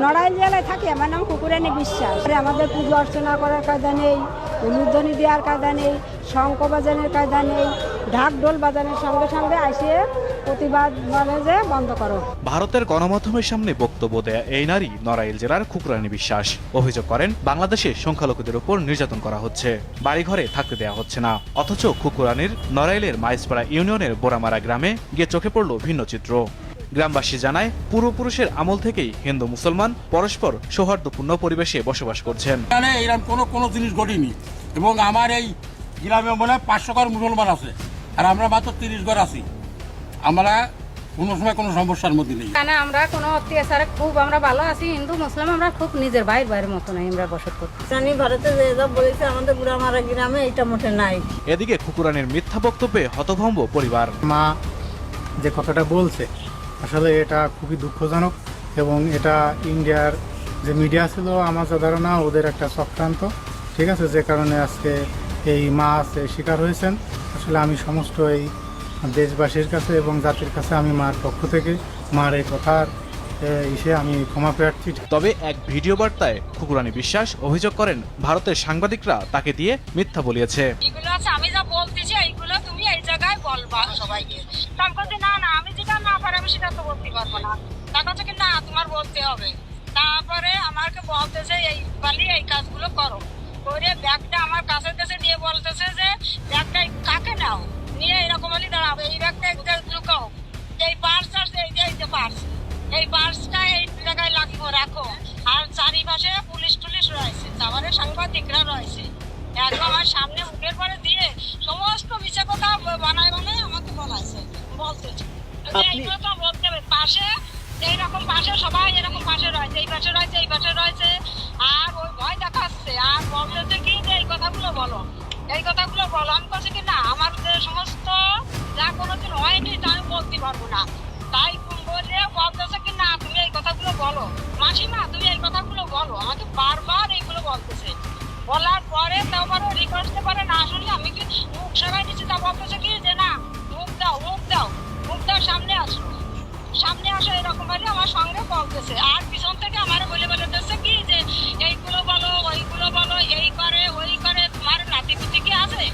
নড়াইল জেলায় থাকি, আমার নাম কুকুরানি বিশ্বাস। আমাদের পুজো অর্চনা করার কায়দা নেই, উলুধ্বনি দেওয়ার কায়দা নেই, শঙ্খ বাজানোর কায়দা নেই, ঢাক ঢোল বাজানোর সঙ্গে সঙ্গে আসিয়ে প্রতিবাদ বলে যে বন্ধ করো। ভারতের গণমাধ্যমের সামনে বক্তব্য দেয়া এই নারী নড়াইল জেলার কুকুরানি বিশ্বাস অভিযোগ করেন, বাংলাদেশে সংখ্যালঘুদের উপর নির্যাতন করা হচ্ছে, বাড়িঘরে থাকতে দেওয়া হচ্ছে না। অথচ কুকুরানির নড়াইলের মাইজপাড়া ইউনিয়নের বোরামারা গ্রামে গিয়ে চোখে পড়ল ভিন্ন চিত্র। গ্রামবাসী জানায়, পূর্বপুরুষের আমল থেকেই হিন্দু মুসলমান পরস্পর সৌহার্দ্যপূর্ণ পরিবেশে বসবাস করছেন। এরকম কোনো জিনিস ঘটেনি এবং আমার এই গ্রামে মনে হয় 500 ঘর মুসলমান আছে আর আমরা মাত্র 30 ঘর আছি। আমরা কোনো সময় কোনো সমস্যার মধ্যে নেই। আমরা কোনো অত্যাচারে খুব আমরা ভালো আছি। হিন্দু মুসলিম আমরা খুব নিজের ভাইয়ের মতো নাই আমরা বসত করছি। ভারতে যে সব বলেছে আমাদের বুড়ামারা গ্রামে এটা মোটে নাই। এদিকে কুকুরানির মিথ্যা বক্তব্যে হতভম্ব পরিবার। মা যে কথাটা বলছে আসলে এটা খুবই দুঃখজনক এবং এটা ইন্ডিয়ার যে মিডিয়া ছিল আমার যা ধারণা ওদের একটা চক্রান্ত, ঠিক আছে, যে কারণে আজকে এই মা আছে শিকার হয়েছেন। আসলে আমি সমস্ত এই দেশবাসীর কাছে এবং জাতির কাছে আমি মার পক্ষ থেকে মার এই কথার আমি ক্ষমা প্রার্থী। তবে এক ভিডিও বার্তায় কুকুরানি বিশ্বাস অভিযোগ করেন, ভারতের সাংবাদিকরা তাকে দিয়ে মিথ্যা বলিয়েছে। এগুলো আছে আমি যা বলতেছি এইগুলো তুমি এই জায়গায় বলবা সবাইকে। তারপর না না আমি যেটা না পারি আমি সেটা তো বলতে পারবো না। তার কাছে কি না তোমার বলতে হবে। তারপরে আমাকে বলতেছে এই বালি এই কাজগুলো করো করে ব্যাগটা আমার কাছে কাছে নিয়ে বলতেছে যে ব্যাগটা কাকে নাও নিয়ে এরকম বলি দাঁড়াবে এই ব্যাগটা লুকাও, এই পার্স আছে এই যে পার্স, এই পার্সটা এই জায়গায় লাগিয়ে রাখো। আর চারিপাশে পুলিশ টুলিশ রয়েছে, তারপরে সাংবাদিকরা রয়েছে। একদম আমার সামনে মুখের পরে দিয়ে সমস্ত মিছে কথা বানায় আমাকে বলাইছে বলতেছে এইগুলো তো বলতে হবে। পাশে এইরকম পাশে সবাই এরকম পাশে রয়েছে, এই পাশে রয়েছে এই পাশে রয়েছে আর ওই ভয় দেখাচ্ছে আর বলতেছে কি যে এই কথাগুলো বলো এই কথাগুলো বলো। আমি বলছি কি না আমার সমস্ত যা কোনোদিন হয়নি তা আমি বলতে পারবো না। তাই বলে বলতেছে কি না তুমি এই কথাগুলো বলো মাসিমা তুমি এই কথাগুলো বলো। আমাকে বারবার এইগুলো বলতেছে। বলার পরে তারপরে রিকোয়েস্ট করে না শুনলে আমি কি মুখ সবাই দিচ্ছি তা বলতেছে কি যে না মুখ দাও মুখ দাও মুখ দাও সামনে আসো সামনে আসো এরকম ভাবে আমার সঙ্গে বলতেছে। আর পিছন